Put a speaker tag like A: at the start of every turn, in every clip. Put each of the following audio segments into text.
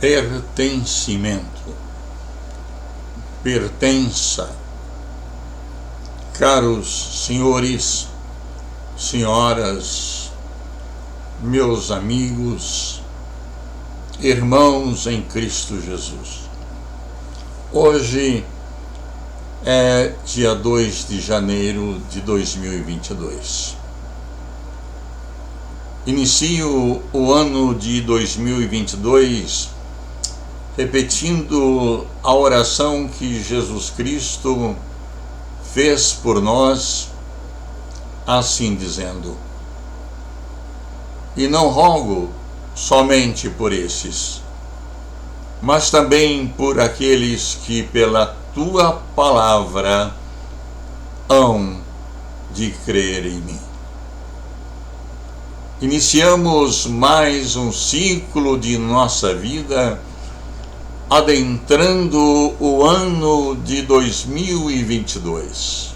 A: Pertencimento. Pertença. Caros senhores, senhoras, meus amigos, irmãos em Cristo Jesus. Hoje é dia 2 de janeiro de 2022. Inicio o ano de 2022 repetindo a oração que Jesus Cristo fez por nós, assim dizendo: e não rogo somente por esses, mas também por aqueles que pela tua palavra hão de crer em mim. Iniciamos mais um ciclo de nossa vida, adentrando o ano de 2022.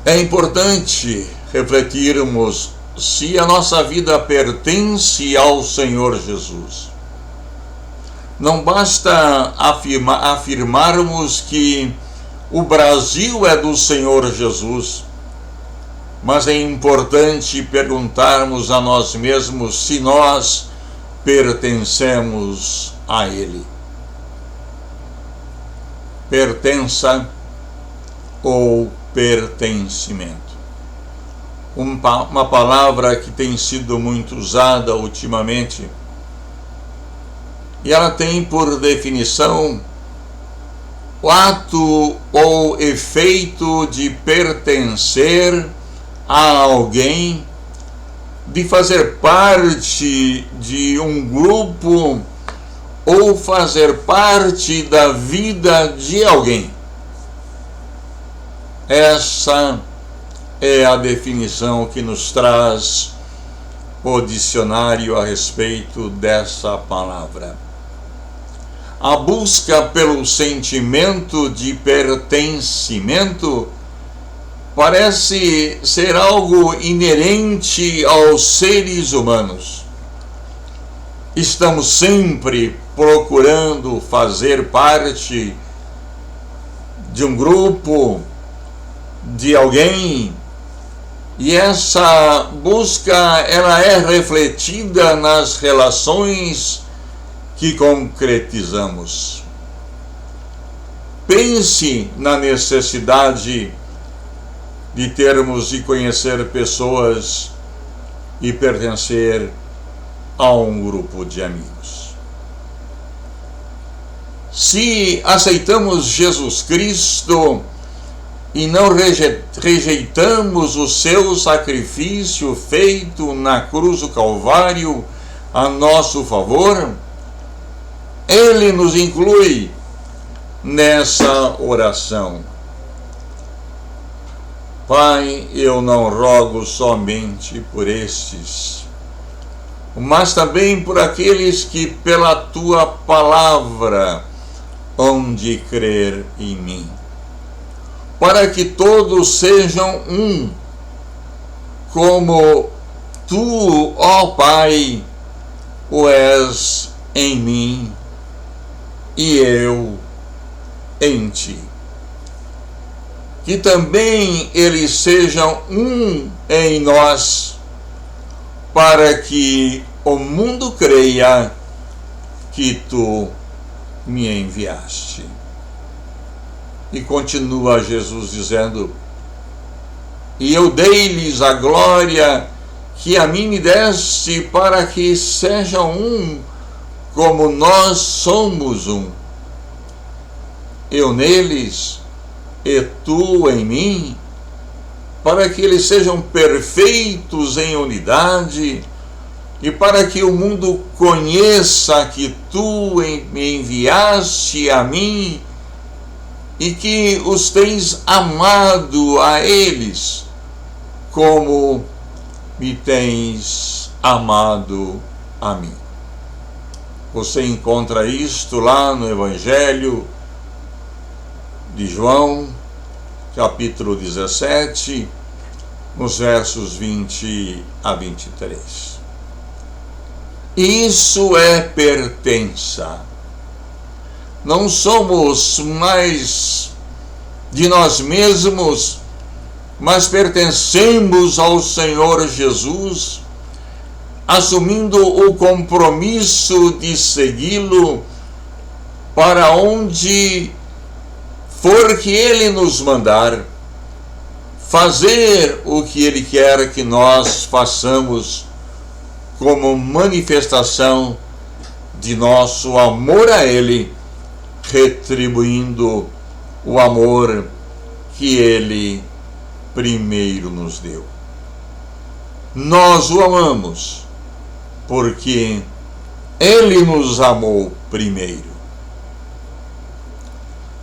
A: É importante refletirmos se a nossa vida pertence ao Senhor Jesus. Não basta afirmarmos que o Brasil é do Senhor Jesus, mas é importante perguntarmos a nós mesmos se nós pertencemos a Ele. Pertença ou pertencimento. Uma palavra que tem sido muito usada ultimamente, e ela tem por definição o ato ou efeito de pertencer a alguém, de fazer parte de um grupo ou fazer parte da vida de alguém. Essa é a definição que nos traz o dicionário a respeito dessa palavra. A busca pelo sentimento de pertencimento parece ser algo inerente aos seres humanos. Estamos sempre procurando fazer parte de um grupo, de alguém, e essa busca ela é refletida nas relações que concretizamos. Pense na necessidade de termos e conhecer pessoas e pertencer a um grupo de amigos. Se aceitamos Jesus Cristo e não rejeitamos o seu sacrifício feito na cruz do Calvário a nosso favor, Ele nos inclui nessa oração. Pai, eu não rogo somente por estes, mas também por aqueles que pela tua palavra hão de crer em mim, para que todos sejam um, como tu, ó Pai, o és em mim e eu em ti. Que também eles sejam um em nós, para que o mundo creia que tu me enviaste. E continua Jesus dizendo: e eu dei-lhes a glória que a mim me deste, para que sejam um, como nós somos um. Eu neles e tu em mim, para que eles sejam perfeitos em unidade, e para que o mundo conheça que tu me enviaste a mim e que os tens amado a eles, como me tens amado a mim. Você encontra isto lá no Evangelho de João, capítulo 17, nos versos 20 a 23. Isso é pertença. Não somos mais de nós mesmos, mas pertencemos ao Senhor Jesus, assumindo o compromisso de segui-lo para onde for que Ele nos mandar, fazer o que Ele quer que nós façamos como manifestação de nosso amor a Ele, retribuindo o amor que Ele primeiro nos deu. Nós o amamos porque Ele nos amou primeiro.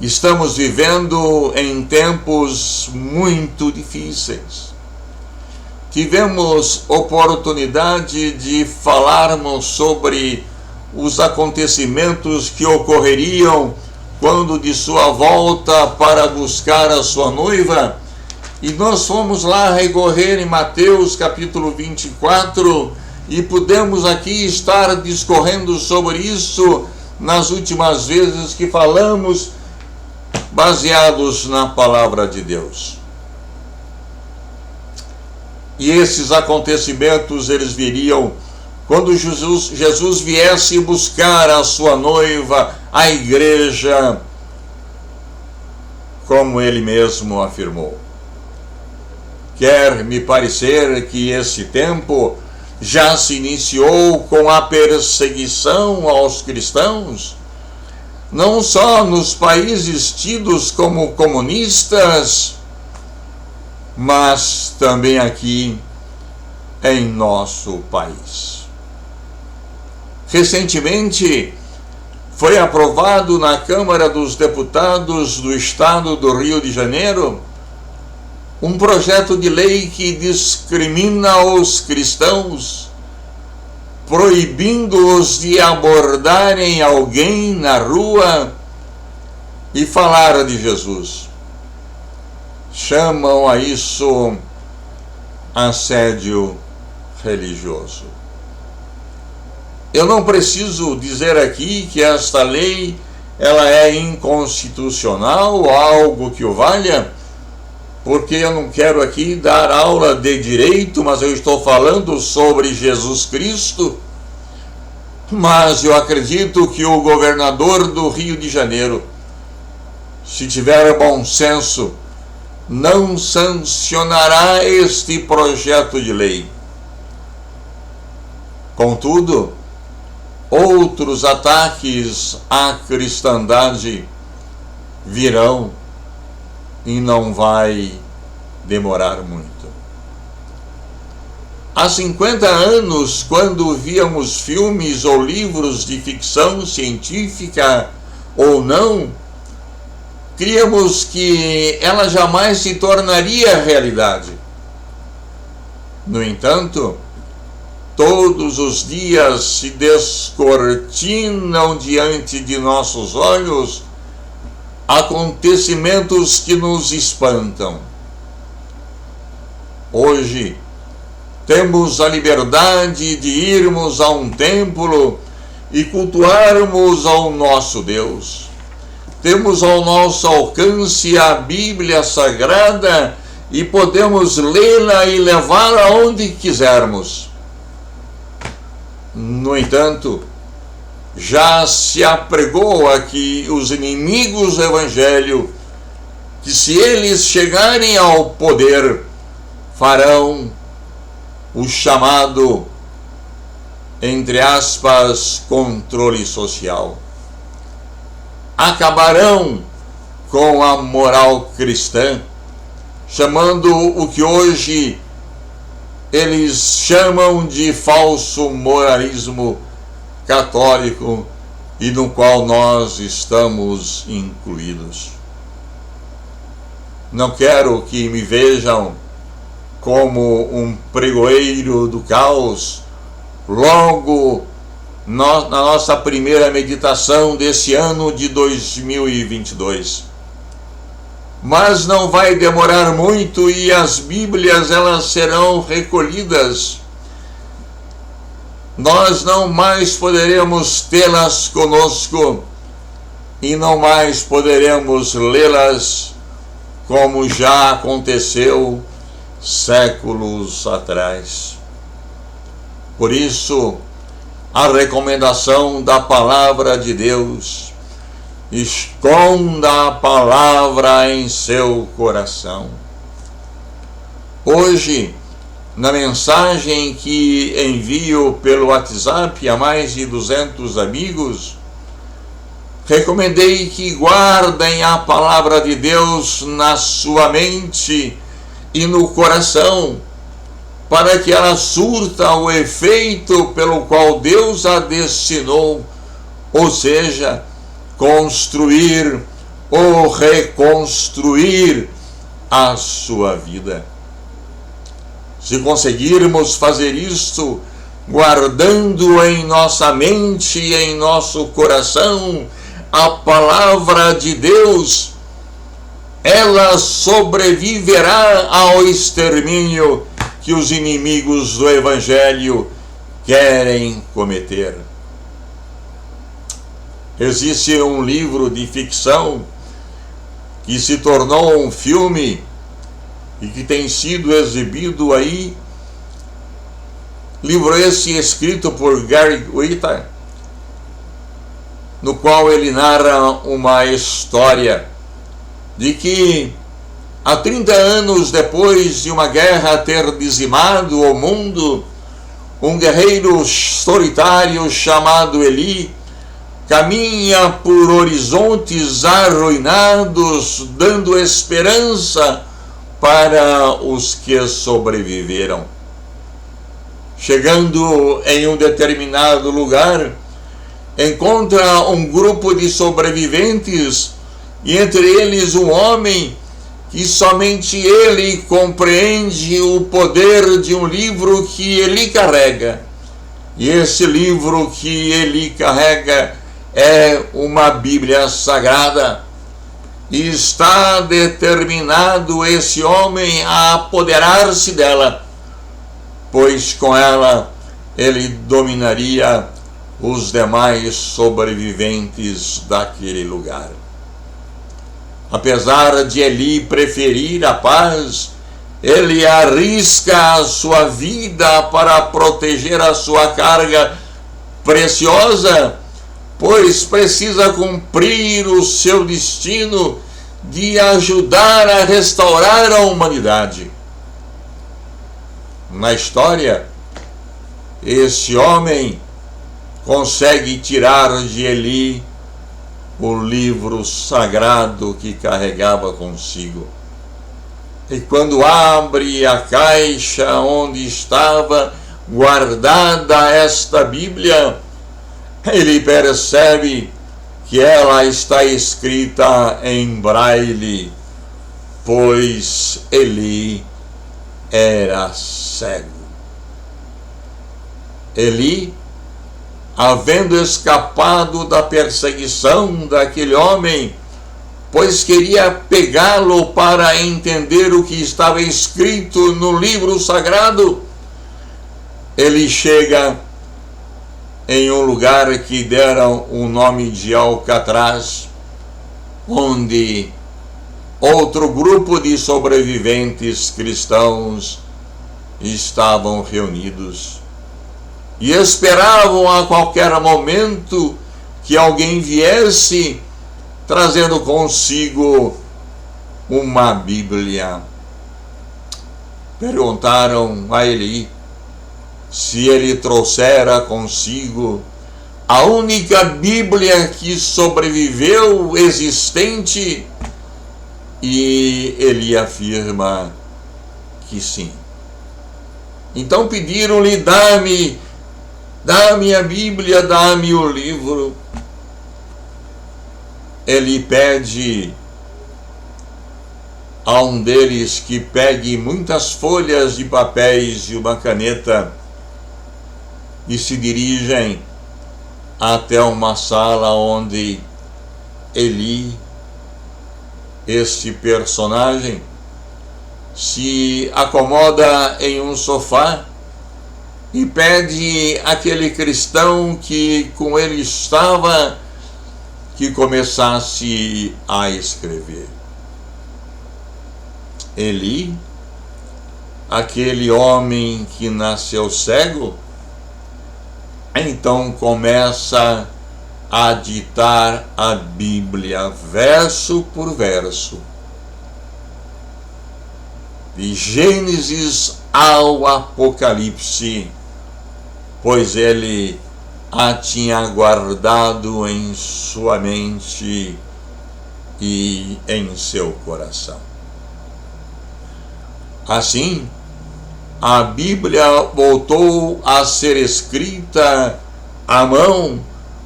A: Estamos vivendo em tempos muito difíceis. Tivemos oportunidade de falarmos sobre os acontecimentos que ocorreriam quando de sua volta para buscar a sua noiva, e nós fomos lá recorrer em Mateus capítulo 24 e pudemos aqui estar discorrendo sobre isso nas últimas vezes que falamos, baseados na palavra de Deus. E esses acontecimentos eles viriam quando Jesus viesse buscar a sua noiva, a igreja, como ele mesmo afirmou. Quer me parecer que esse tempo já se iniciou com a perseguição aos cristãos, não só nos países tidos como comunistas, mas também aqui em nosso país. Recentemente foi aprovado na Câmara dos Deputados do Estado do Rio de Janeiro um projeto de lei que discrimina os cristãos, proibindo-os de abordarem alguém na rua e falar de Jesus. Chamam a isso assédio religioso. Eu não preciso dizer aqui que esta lei ela é inconstitucional ou algo que o valha, porque eu não quero aqui dar aula de direito, mas eu estou falando sobre Jesus Cristo. Mas eu acredito que o governador do Rio de Janeiro, se tiver bom senso, não sancionará este projeto de lei. Contudo, outros ataques à cristandade virão e não vai demorar muito. Há 50 anos, quando víamos filmes ou livros de ficção científica ou não, críamos que ela jamais se tornaria realidade. No entanto, todos os dias se descortinam diante de nossos olhos acontecimentos que nos espantam. Hoje, temos a liberdade de irmos a um templo e cultuarmos ao nosso Deus. Temos ao nosso alcance a Bíblia Sagrada e podemos lê-la e levá-la aonde quisermos. No entanto, já se apregou aqui os inimigos do Evangelho, que se eles chegarem ao poder, farão o chamado, entre aspas, controle social. Acabarão com a moral cristã, chamando o que hoje eles chamam de falso moralismo católico e no qual nós estamos incluídos. Não quero que me vejam como um pregoeiro do caos logo na nossa primeira meditação desse ano de 2022. Mas não vai demorar muito e as Bíblias elas serão recolhidas nós não mais poderemos tê-las conosco e não mais poderemos lê-las como já aconteceu séculos atrás. Por isso, a recomendação da palavra de Deus: esconda a palavra em seu coração. Hoje, na mensagem que envio pelo WhatsApp a mais de 200 amigos, recomendei que guardem a palavra de Deus na sua mente e no coração, para que ela surta o efeito pelo qual Deus a destinou, ou seja, construir ou reconstruir a sua vida. Se conseguirmos fazer isto, guardando em nossa mente e em nosso coração a palavra de Deus, ela sobreviverá ao extermínio que os inimigos do Evangelho querem cometer. Existe um livro de ficção que se tornou um filme e que tem sido exibido aí, livro esse escrito por Gary Whitta, no qual ele narra uma história de que há 30 anos depois de uma guerra ter dizimado o mundo, um guerreiro solitário chamado Eli caminha por horizontes arruinados, dando esperança para os que sobreviveram. Chegando em um determinado lugar, encontra um grupo de sobreviventes e entre eles um homem que somente ele compreende o poder de um livro que ele carrega. E esse livro que ele carrega é uma Bíblia Sagrada. E está determinado esse homem a apoderar-se dela, pois com ela ele dominaria os demais sobreviventes daquele lugar. Apesar de Eli preferir a paz, ele arrisca a sua vida para proteger a sua carga preciosa, pois precisa cumprir o seu destino de ajudar a restaurar a humanidade. Na história, esse homem consegue tirar de Eli o livro sagrado que carregava consigo. E quando abre a caixa onde estava guardada esta Bíblia, ele percebe que ela está escrita em braille, pois Eli era cego. Eli, havendo escapado da perseguição daquele homem, pois queria pegá-lo para entender o que estava escrito no livro sagrado, ele chega em um lugar que deram o nome de Alcatraz, onde outro grupo de sobreviventes cristãos estavam reunidos e esperavam a qualquer momento que alguém viesse trazendo consigo uma Bíblia. Perguntaram a Eli se ele trouxera consigo a única Bíblia que sobreviveu existente, e ele afirma que sim. Então pediram-lhe: dá-me a Bíblia, dá-me o livro. Ele pede a um deles que pegue muitas folhas de papéis e uma caneta e se dirigem até uma sala onde Eli, este personagem, se acomoda em um sofá e pede àquele cristão que com ele estava que começasse a escrever. Eli, aquele homem que nasceu cego, então começa a ditar a Bíblia verso por verso, de Gênesis ao Apocalipse, pois ele a tinha guardado em sua mente e em seu coração. Assim, a Bíblia voltou a ser escrita à mão,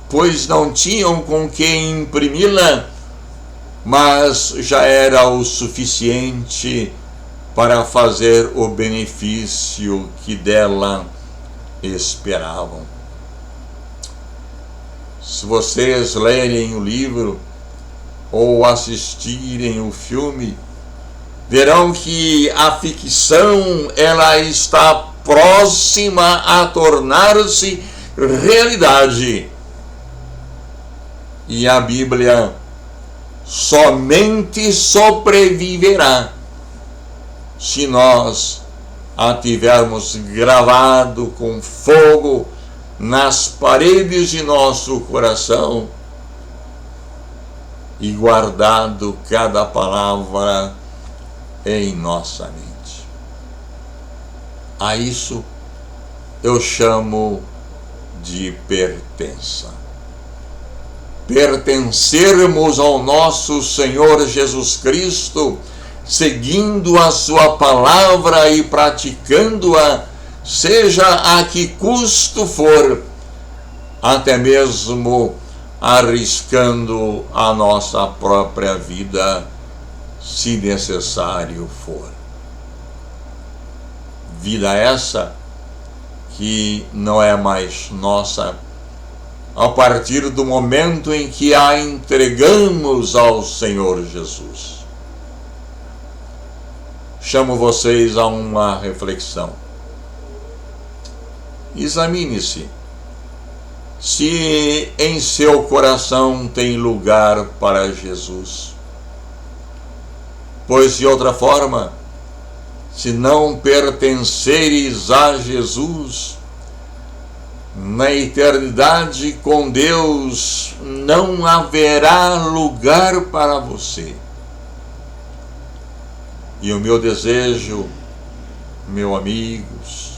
A: pois não tinham com que imprimi-la, mas já era o suficiente para fazer o benefício que dela esperavam. Se vocês lerem o livro ou assistirem o filme, verão que a ficção ela está próxima a tornar-se realidade. E a Bíblia somente sobreviverá se nós a tivermos gravado com fogo nas paredes de nosso coração e guardado cada palavra em nossa mente. A isso eu chamo de pertença. Pertencermos ao nosso Senhor Jesus Cristo, seguindo a sua palavra e praticando-a, seja a que custo for, até mesmo arriscando a nossa própria vida, se necessário for. Vida essa que não é mais nossa a partir do momento em que a entregamos ao Senhor Jesus. Chamo vocês a uma reflexão. Examine-se se em seu coração tem lugar para Jesus. Pois de outra forma, se não pertenceres a Jesus, na eternidade com Deus não haverá lugar para você. E o meu desejo, meus amigos,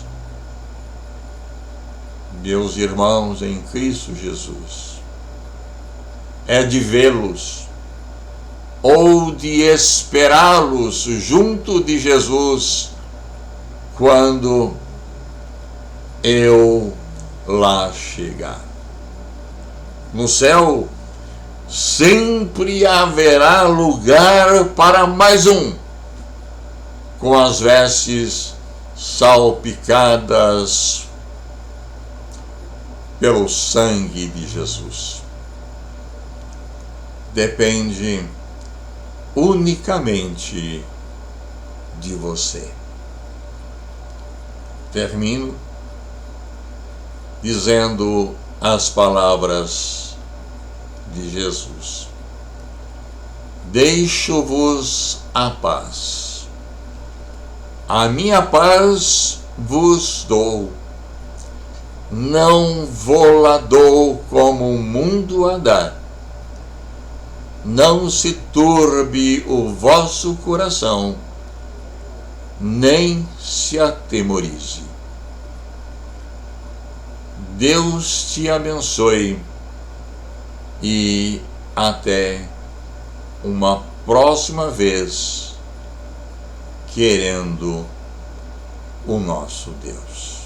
A: meus irmãos em Cristo Jesus, é de vê-los ou de esperá-los junto de Jesus quando eu lá chegar. No céu sempre haverá lugar para mais um, com as vestes salpicadas pelo sangue de Jesus. Depende unicamente de você. Termino dizendo as palavras de Jesus: deixo-vos a paz, a minha paz vos dou, não vou-la dou como o mundo a dá. Não se turbe o vosso coração, nem se atemorize. Deus te abençoe e até uma próxima vez, querendo o nosso Deus.